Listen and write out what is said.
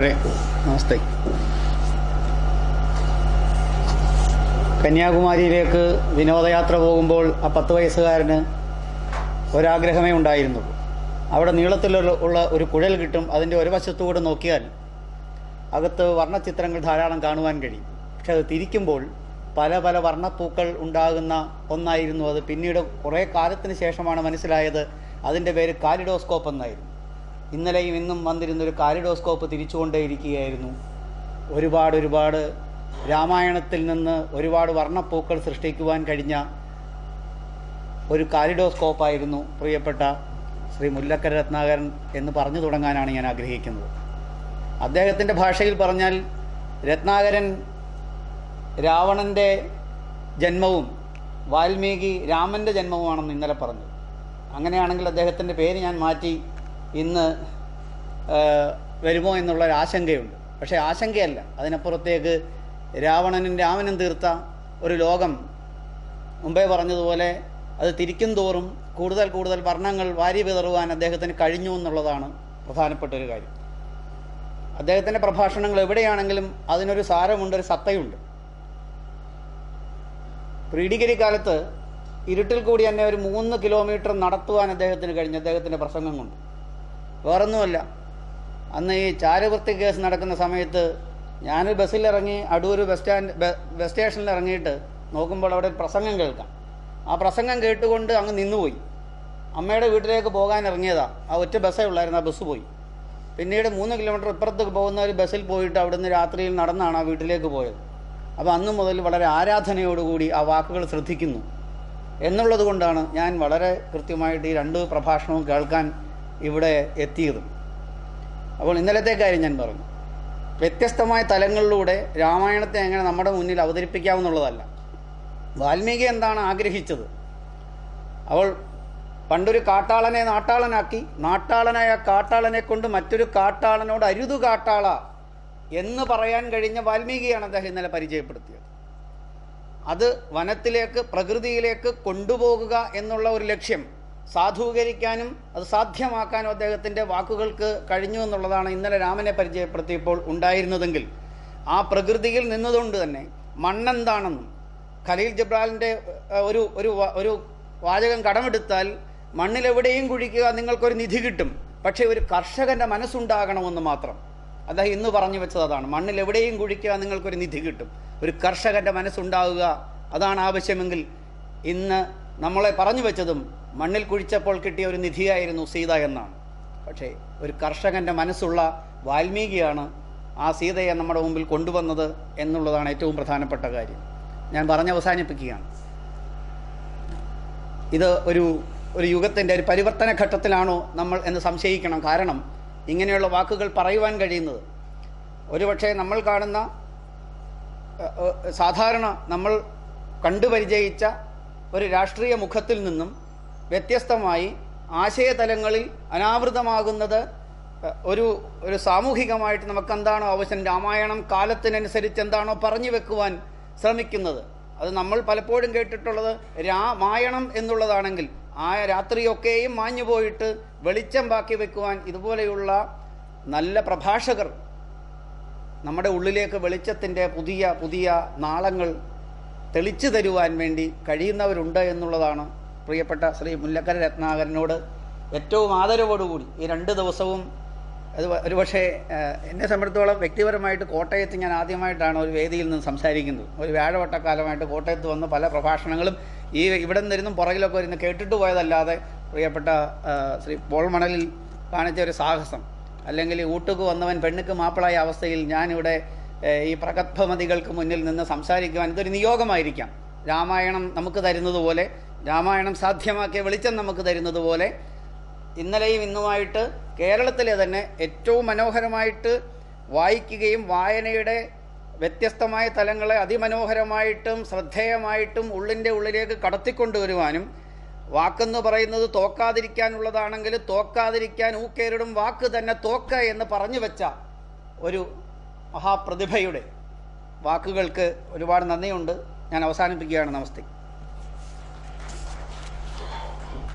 നമസ്തേ. കന്യാകുമാരിയിലേക്ക് വിനോദയാത്ര പോകുമ്പോൾ ആ 10 വയസ്സുകാരന് ഒരാഗ്രഹമേ ഉണ്ടായിരുന്നുള്ളൂ. അവിടെ നീളത്തിലുള്ള ഒരു കുഴൽ കിട്ടും. അതിൻ്റെ ഒരു വശത്തുകൂടെ നോക്കിയാൽ അകത്ത് വർണ്ണചിത്രങ്ങൾ ധാരാളം കാണുവാൻ കഴിയും. പക്ഷെ അത് തിരിക്കുമ്പോൾ പല പല വർണ്ണപ്പൂക്കൾ ഉണ്ടാകുന്ന ഒന്നായിരുന്നു അത്. പിന്നീട് കുറേ കാലത്തിന് ശേഷമാണ് മനസ്സിലായത് അതിൻ്റെ പേര് കാലിഡോസ്കോപ്പ് എന്നായിരുന്നു. ഇന്നലെയും ഇന്നും വന്നിരുന്നൊരു കാലിഡോസ്കോപ്പ് തിരിച്ചുകൊണ്ടേയിരിക്കുകയായിരുന്നു. ഒരുപാട് രാമായണത്തിൽ നിന്ന് ഒരുപാട് വർണ്ണപ്പൂക്കൾ സൃഷ്ടിക്കുവാൻ കഴിഞ്ഞ ഒരു കാലിഡോസ്കോപ്പായിരുന്നു പ്രിയപ്പെട്ട ശ്രീ മുല്ലക്കര രത്നാകരൻ എന്ന് പറഞ്ഞു തുടങ്ങാനാണ് ഞാൻ ആഗ്രഹിക്കുന്നത്. അദ്ദേഹത്തിൻ്റെ ഭാഷയിൽ പറഞ്ഞാൽ രത്നാകരൻ രാവണൻ്റെ ജന്മവും വാൽമീകി രാമൻ്റെ ജന്മവുമാണെന്ന് ഇന്നലെ പറഞ്ഞു. അങ്ങനെയാണെങ്കിൽ അദ്ദേഹത്തിൻ്റെ പേര് ഞാൻ മാറ്റി ഇന്ന് വരുമോ എന്നുള്ളൊരാശങ്കയുണ്ട്. പക്ഷേ ആശങ്കയല്ല, അതിനപ്പുറത്തേക്ക് രാവണനും രാമനും തീർത്ത ഒരു ലോകം മുമ്പേ പറഞ്ഞതുപോലെ അത് തിരിക്കും തോറും കൂടുതൽ വർണ്ണങ്ങൾ വാരി വിതറുവാൻ അദ്ദേഹത്തിന് കഴിഞ്ഞു എന്നുള്ളതാണ് പ്രധാനപ്പെട്ട ഒരു കാര്യം. അദ്ദേഹത്തിൻ്റെ പ്രഭാഷണങ്ങൾ എവിടെയാണെങ്കിലും അതിനൊരു സാരമുണ്ട്, ഒരു സത്തയുണ്ട്. പ്രീ ഡിഗ്രി കാലത്ത് ഇരുട്ടിൽ കൂടി തന്നെ ഒരു 3 കിലോമീറ്റർ നടത്തുവാൻ അദ്ദേഹത്തിന് കഴിഞ്ഞു, അദ്ദേഹത്തിൻ്റെ പ്രസംഗം കൊണ്ട്. വേറൊന്നുമല്ല, അന്ന് ഈ ചാരവൃത്തി കേസ് നടക്കുന്ന സമയത്ത് ഞാൻ ബസ്സിലിറങ്ങി അടൂർ ബസ് സ്റ്റേഷനിൽ ഇറങ്ങിയിട്ട് നോക്കുമ്പോൾ അവിടെ പ്രസംഗം കേൾക്കാം. ആ പ്രസംഗം കേട്ടുകൊണ്ട് അങ്ങ് നിന്നുപോയി. അമ്മയുടെ വീട്ടിലേക്ക് പോകാൻ ഇറങ്ങിയതാണ്. ആ ഒറ്റ ബസ്സേ ഉള്ളായിരുന്നു, ആ ബസ് പോയി. പിന്നീട് 3 കിലോമീറ്റർ ഇപ്പുറത്തേക്ക് പോകുന്ന ഒരു ബസ്സിൽ പോയിട്ട് അവിടുന്ന് രാത്രിയിൽ നടന്നാണ് ആ വീട്ടിലേക്ക് പോയത്. അപ്പോൾ അന്നു മുതൽ വളരെ ആരാധനയോടുകൂടി ആ വാക്കുകൾ ശ്രദ്ധിക്കുന്നു എന്നുള്ളത് കൊണ്ടാണ് ഞാൻ വളരെ കൃത്യമായിട്ട് ഈ 2 പ്രഭാഷണവും കേൾക്കാൻ ഇവിടെ എത്തിയതും. അപ്പോൾ ഇന്നലത്തെ കാര്യം ഞാൻ പറഞ്ഞു. വ്യത്യസ്തമായ തലങ്ങളിലൂടെ രാമായണത്തെ എങ്ങനെ നമ്മുടെ മുന്നിൽ അവതരിപ്പിക്കാമെന്നുള്ളതല്ല. വാൽമീകി എന്താണ് ആഗ്രഹിച്ചത്? അവൾ പണ്ടൊരു കാട്ടാളനെ നാട്ടാളനാക്കി, നാട്ടാളനായ കാട്ടാളനെ കൊണ്ട് മറ്റൊരു കാട്ടാളനോട് അരുതു കാട്ടാള എന്ന് പറയാൻ കഴിഞ്ഞ വാൽമീകിയാണ് അദ്ദേഹം ഇന്നലെ പരിചയപ്പെടുത്തിയത്. അത് വനത്തിലേക്ക്, പ്രകൃതിയിലേക്ക് കൊണ്ടുപോകുക എന്നുള്ള ഒരു ലക്ഷ്യം സാധൂകരിക്കാനും അത് സാധ്യമാക്കാനും അദ്ദേഹത്തിൻ്റെ വാക്കുകൾക്ക് കഴിഞ്ഞു എന്നുള്ളതാണ് ഇന്നലെ രാമനെ പരിചയപ്പെടുത്തിയപ്പോൾ ഉണ്ടായിരുന്നതെങ്കിൽ ആ പ്രകൃതിയിൽ നിന്നുകൊണ്ട് തന്നെ മണ്ണെന്താണെന്നും ഖലീൽ ജിബ്രാലിൻ്റെ ഒരു വാചകം കടമെടുത്താൽ മണ്ണിലെവിടെയും കുഴിക്കുക, നിങ്ങൾക്കൊരു നിധി കിട്ടും, പക്ഷേ ഒരു കർഷകൻ്റെ മനസ്സുണ്ടാകണമെന്ന് മാത്രം. അദ്ദേഹം ഇന്ന് പറഞ്ഞു വെച്ചത് അതാണ്. മണ്ണിലെവിടെയും കുഴിക്കുക, നിങ്ങൾക്കൊരു നിധി കിട്ടും, ഒരു കർഷകൻ്റെ മനസ്സുണ്ടാവുക, അതാണ് ആവശ്യമെങ്കിൽ ഇന്ന് നമ്മളെ പറഞ്ഞു വെച്ചതും മണ്ണിൽ കുഴിച്ചപ്പോൾ കിട്ടിയ ഒരു നിധിയായിരുന്നു സീത എന്നാണ്. പക്ഷേ ഒരു കർഷകൻ്റെ മനസ്സുള്ള വാൽമീകിയാണ് ആ സീതയെ നമ്മുടെ മുമ്പിൽ കൊണ്ടുവന്നത് എന്നുള്ളതാണ് ഏറ്റവും പ്രധാനപ്പെട്ട കാര്യം. ഞാൻ അവസാനിപ്പിക്കുകയാണ്. ഇത് ഒരു യുഗത്തിൻ്റെ ഒരു പരിവർത്തന ഘട്ടത്തിലാണോ നമ്മൾ എന്ന് സംശയിക്കണം. കാരണം ഇങ്ങനെയുള്ള വാക്കുകൾ പറയുവാൻ കഴിയുന്നത് ഒരുപക്ഷെ നമ്മൾ കാണുന്ന സാധാരണ നമ്മൾ കണ്ടുപരിചയിച്ച ഒരു രാഷ്ട്രീയ മുഖത്തിൽ നിന്നും വ്യത്യസ്തമായി ആശയതലങ്ങളിൽ അനാവൃതമാകുന്നത് ഒരു സാമൂഹികമായിട്ട് നമുക്കെന്താണോ ആവശ്യം, രാമായണം കാലത്തിനനുസരിച്ച് എന്താണോ പറഞ്ഞു വെക്കുവാൻ ശ്രമിക്കുന്നത്, അത് നമ്മൾ പലപ്പോഴും കേട്ടിട്ടുള്ളത് രാമായണം എന്നുള്ളതാണെങ്കിൽ ആ രാത്രിയൊക്കെയും മാഞ്ഞു പോയിട്ട് വെളിച്ചം ബാക്കി വെക്കുവാൻ ഇതുപോലെയുള്ള നല്ല പ്രഭാഷകർ നമ്മുടെ ഉള്ളിലേക്ക് വെളിച്ചത്തിൻ്റെ പുതിയ നാളങ്ങൾ തെളിച്ചു തരുവാൻ വേണ്ടി കഴിയുന്നവരുണ്ട് എന്നുള്ളതാണ് പ്രിയപ്പെട്ട ശ്രീ മുല്ലക്കര രത്നാകരനോട് ഏറ്റവും ആദരവോടുകൂടി ഈ 2 ദിവസവും. അത് ഒരുപക്ഷെ എന്നെ സംബന്ധിച്ചോളം വ്യക്തിപരമായിട്ട് കോട്ടയത്ത് ഞാൻ ആദ്യമായിട്ടാണ് ഒരു വേദിയിൽ നിന്ന് സംസാരിക്കുന്നത്. ഒരു വ്യാഴവട്ടക്കാലമായിട്ട് കോട്ടയത്ത് വന്ന് പല പ്രഭാഷണങ്ങളും ഇവിടെ നിന്നിരുന്നും പുറകിലൊക്കെ ഇരുന്ന് കേട്ടിട്ട് പോയതല്ലാതെ പ്രിയപ്പെട്ട ശ്രീ പോൾ മണലിൽ കാണിച്ച ഒരു സാഹസം, അല്ലെങ്കിൽ ഊട്ടുക്ക് വന്നവൻ പെണ്ണുക്ക് മാപ്പിളായ അവസ്ഥയിൽ ഞാനിവിടെ ഈ പ്രഗത്ഭമതികൾക്ക് മുന്നിൽ നിന്ന് സംസാരിക്കുവാൻ ഇതൊരു നിയോഗമായിരിക്കാം. രാമായണം നമുക്ക് തരുന്നത് പോലെ, രാമായണം സാധ്യമാക്കിയ വെളിച്ചം നമുക്ക് തരുന്നത് പോലെ ഇന്നലെയും ഇന്നുമായിട്ട് കേരളത്തിലെ തന്നെ ഏറ്റവും മനോഹരമായിട്ട് വായിക്കുകയും വായനയുടെ വ്യത്യസ്തമായ തലങ്ങളെ അതിമനോഹരമായിട്ടും ശ്രദ്ധേയമായിട്ടും ഉള്ളിലേക്ക് കടത്തിക്കൊണ്ടുവരുവാനും, വാക്കെന്ന് പറയുന്നത് തോക്കാതിരിക്കാനുള്ളതാണെങ്കിൽ തോക്കാതിരിക്കാൻ ഊക്കേറിടും വാക്ക് തന്നെ തോക്ക എന്ന് പറഞ്ഞു വെച്ച ഒരു മഹാപ്രതിഭയുടെ വാക്കുകൾക്ക് ഒരുപാട് നന്ദിയുണ്ട്. ഞാൻ അവസാനിപ്പിക്കുകയാണ്. നമസ്തേ.